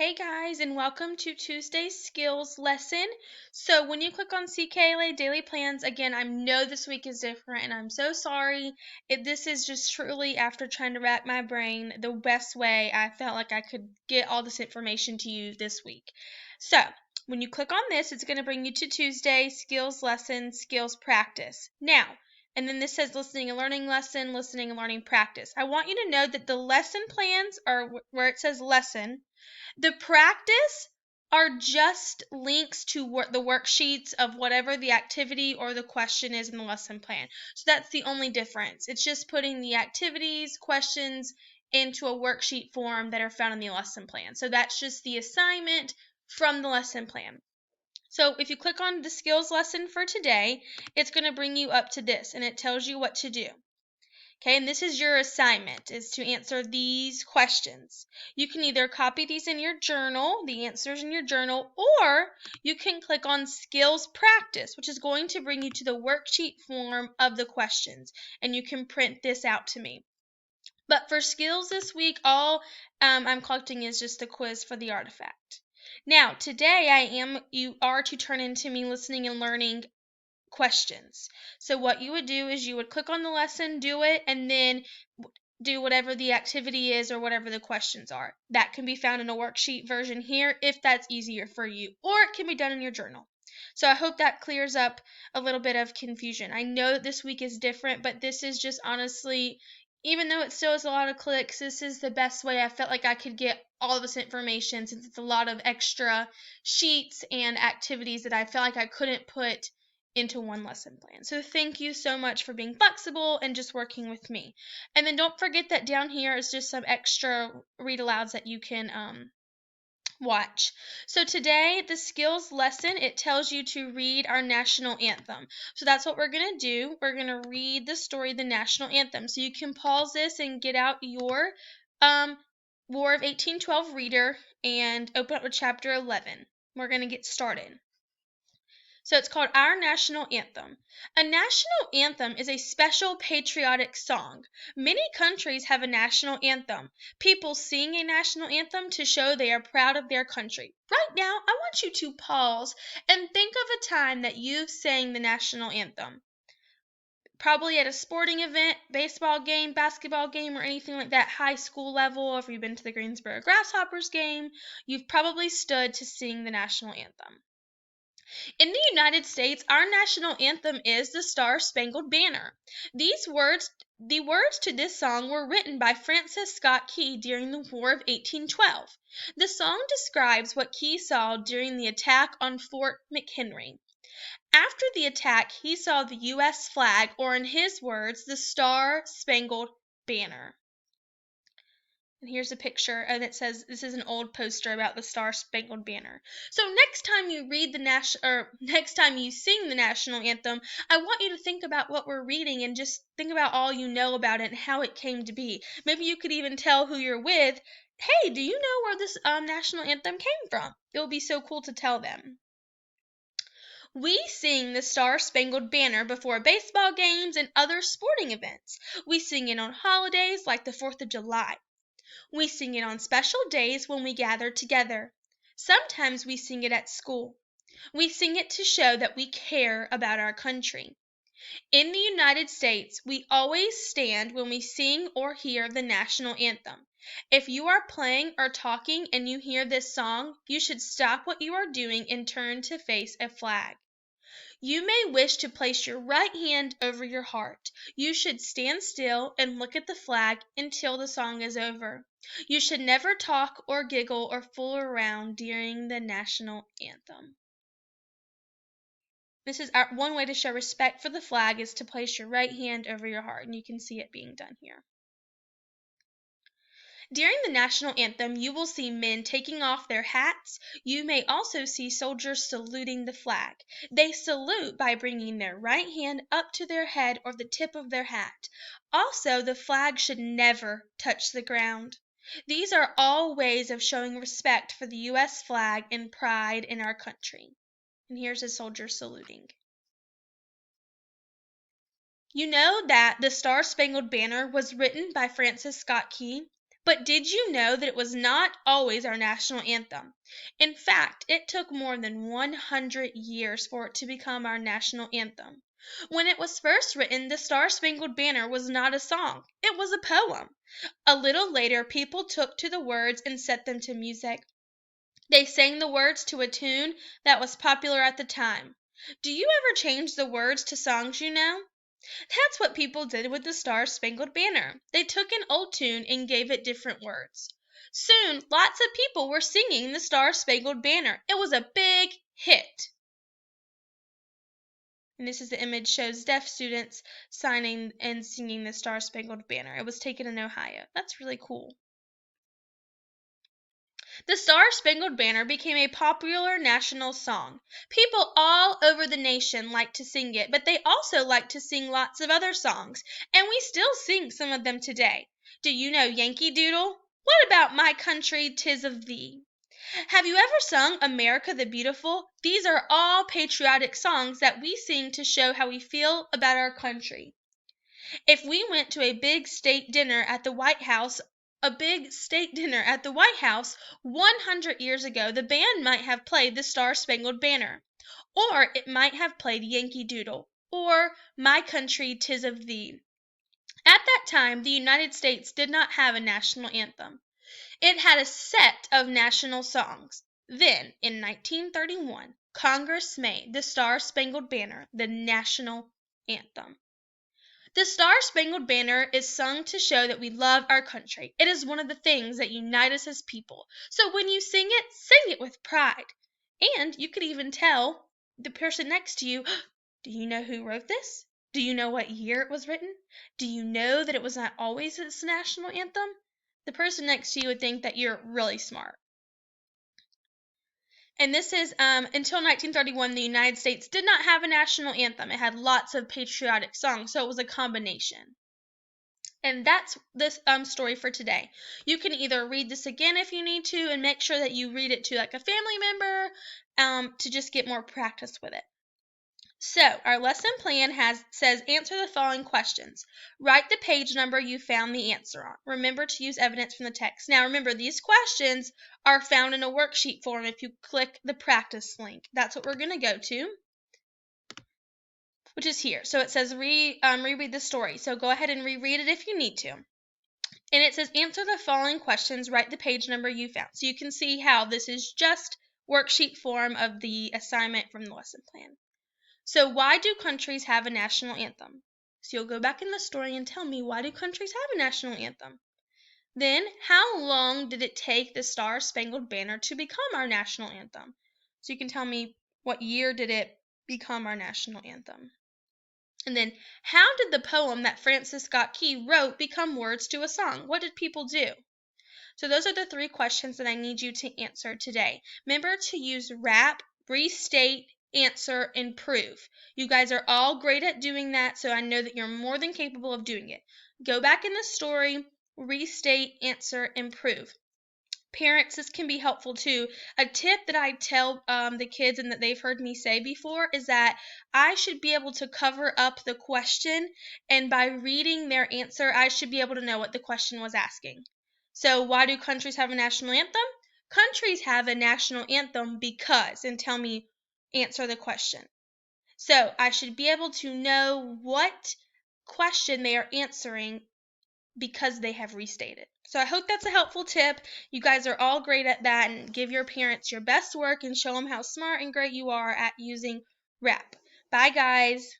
Hey guys, and welcome to Tuesday's skills lesson. So when you click on CKLA Daily Plans, again, I know this week is different and I'm so sorry. This is just truly, after trying to rack my brain, the best way I felt like I could get all this information to you this week. So when you click on this, it's going to bring you to Tuesday, skills lesson, skills practice. Now, and then this says listening and learning lesson, listening and learning practice. I want you to know that the lesson plans are where it says lesson. The practice are just links to the worksheets of whatever the activity or the question is in the lesson plan. So that's the only difference. It's just putting the activities, questions into a worksheet form that are found in the lesson plan. So that's just the assignment from the lesson plan. So if you click on the skills lesson for today, it's going to bring you up to this, and it tells you what to do. Okay, and this is your assignment, is to answer these questions. You can either copy these in your journal, the answers in your journal, or you can click on Skills Practice, which is going to bring you to the worksheet form of the questions, and you can print this out to me. But for skills this week, all I'm collecting is just the quiz for the artifact. Now, today you are to turn into me listening and learning questions. So what you would do is you would click on the lesson, do it, and then do whatever the activity is or whatever the questions are. That can be found in a worksheet version here if that's easier for you, or it can be done in your journal. So I hope that clears up a little bit of confusion. I know that this week is different, but this is just honestly, even though it still is a lot of clicks, this is the best way I felt like I could get all of this information, since it's a lot of extra sheets and activities that I felt like I couldn't put into one lesson plan. So thank you so much for being flexible and just working with me. And then don't forget that down here is just some extra read alouds that you can watch. So today, the skills lesson, it tells you to read our national anthem. So that's what we're going to do. We're going to read the story of the national anthem. So you can pause this and get out your War of 1812 reader and open up to chapter 11. We're going to get started. So it's called Our National Anthem. A national anthem is a special patriotic song. Many countries have a national anthem. People sing a national anthem to show they are proud of their country. Right now, I want you to pause and think of a time that you've sang the national anthem. Probably at a sporting event, baseball game, basketball game, or anything like that, high school level, or if you've been to the Greensboro Grasshoppers game, you've probably stood to sing the national anthem. In the United States, our national anthem is the Star-Spangled Banner. The words to this song were written by Francis Scott Key during the War of 1812. The song describes what Key saw during the attack on Fort McHenry. After the attack, he saw the U.S. flag, or in his words, the Star-Spangled Banner. And here's a picture, and it says this is an old poster about the Star-Spangled Banner. So next time you read next time you sing the national anthem, I want you to think about what we're reading and just think about all you know about it and how it came to be. Maybe you could even tell who you're with, hey, do you know where this national anthem came from? It would be so cool to tell them. We sing the Star-Spangled Banner before baseball games and other sporting events. We sing it on holidays like the 4th of July. We sing it on special days when we gather together. Sometimes we sing it at school. We sing it to show that we care about our country. In the United States, we always stand when we sing or hear the national anthem. If you are playing or talking and you hear this song, you should stop what you are doing and turn to face a flag. You may wish to place your right hand over your heart. You should stand still and look at the flag until the song is over. You should never talk or giggle or fool around during the national anthem. This is one way to show respect for the flag, is to place your right hand over your heart, and you can see it being done here. During the national anthem, you will see men taking off their hats. You may also see soldiers saluting the flag. They salute by bringing their right hand up to their head or the tip of their hat. Also, the flag should never touch the ground. These are all ways of showing respect for the U.S. flag and pride in our country. And here's a soldier saluting. You know that the Star-Spangled Banner was written by Francis Scott Key? But did you know that it was not always our national anthem? In fact, it took more than 100 years for it to become our national anthem. When it was first written, the Star-Spangled Banner was not a song. It was a poem. A little later, people took to the words and set them to music. They sang the words to a tune that was popular at the time. Do you ever change the words to songs you know? That's what people did with the Star-Spangled Banner. They took an old tune and gave it different words. Soon, lots of people were singing the Star-Spangled Banner. It was a big hit. And this is the image shows deaf students signing and singing the Star-Spangled Banner. It was taken in Ohio. That's really cool. The Star-Spangled Banner became a popular national song. People all over the nation liked to sing it, but they also liked to sing lots of other songs, and we still sing some of them today. Do you know Yankee Doodle? What about My Country, 'Tis of Thee? Have you ever sung America the Beautiful? These are all patriotic songs that we sing to show how we feel about our country. If we went to a big state dinner at the White House, 100 years ago, the band might have played the Star-Spangled Banner, or it might have played Yankee Doodle, or My Country, 'Tis of Thee. At that time, the United States did not have a national anthem. It had a set of national songs. Then, in 1931, Congress made the Star-Spangled Banner the national anthem. The Star-Spangled Banner is sung to show that we love our country. It is one of the things that unite us as people. So when you sing it with pride. And you could even tell the person next to you, do you know who wrote this? Do you know what year it was written? Do you know that it was not always its national anthem? The person next to you would think that you're really smart. And this is until 1931, the United States did not have a national anthem. It had lots of patriotic songs, so it was a combination. And that's this story for today. You can either read this again if you need to, and make sure that you read it to like a family member to just get more practice with it. So, our lesson plan says answer the following questions. Write the page number you found the answer on. Remember to use evidence from the text. Now, remember, these questions are found in a worksheet form if you click the practice link. That's what we're going to go to, which is here. So, it says reread the story. So, go ahead and reread it if you need to. And it says answer the following questions. Write the page number you found. So, you can see how this is just worksheet form of the assignment from the lesson plan. So why do countries have a national anthem? So you'll go back in the story and tell me, why do countries have a national anthem? Then, how long did it take the Star-Spangled Banner to become our national anthem? So you can tell me, what year did it become our national anthem? And then, how did the poem that Francis Scott Key wrote become words to a song? What did people do? So those are the 3 questions that I need you to answer today. Remember to use wrap, restate, answer, and prove. You guys are all great at doing that, so I know that you're more than capable of doing it. Go back in the story, restate, answer, and prove. Parents, this can be helpful too. A tip that I tell the kids and that they've heard me say before is that I should be able to cover up the question, and by reading their answer, I should be able to know what the question was asking. So why do countries have a national anthem? Countries have a national anthem because, and tell me, answer the question. So I should be able to know what question they are answering because they have restated. So I hope that's a helpful tip. You guys are all great at that, and give your parents your best work and show them how smart and great you are at using wrap. Bye, guys.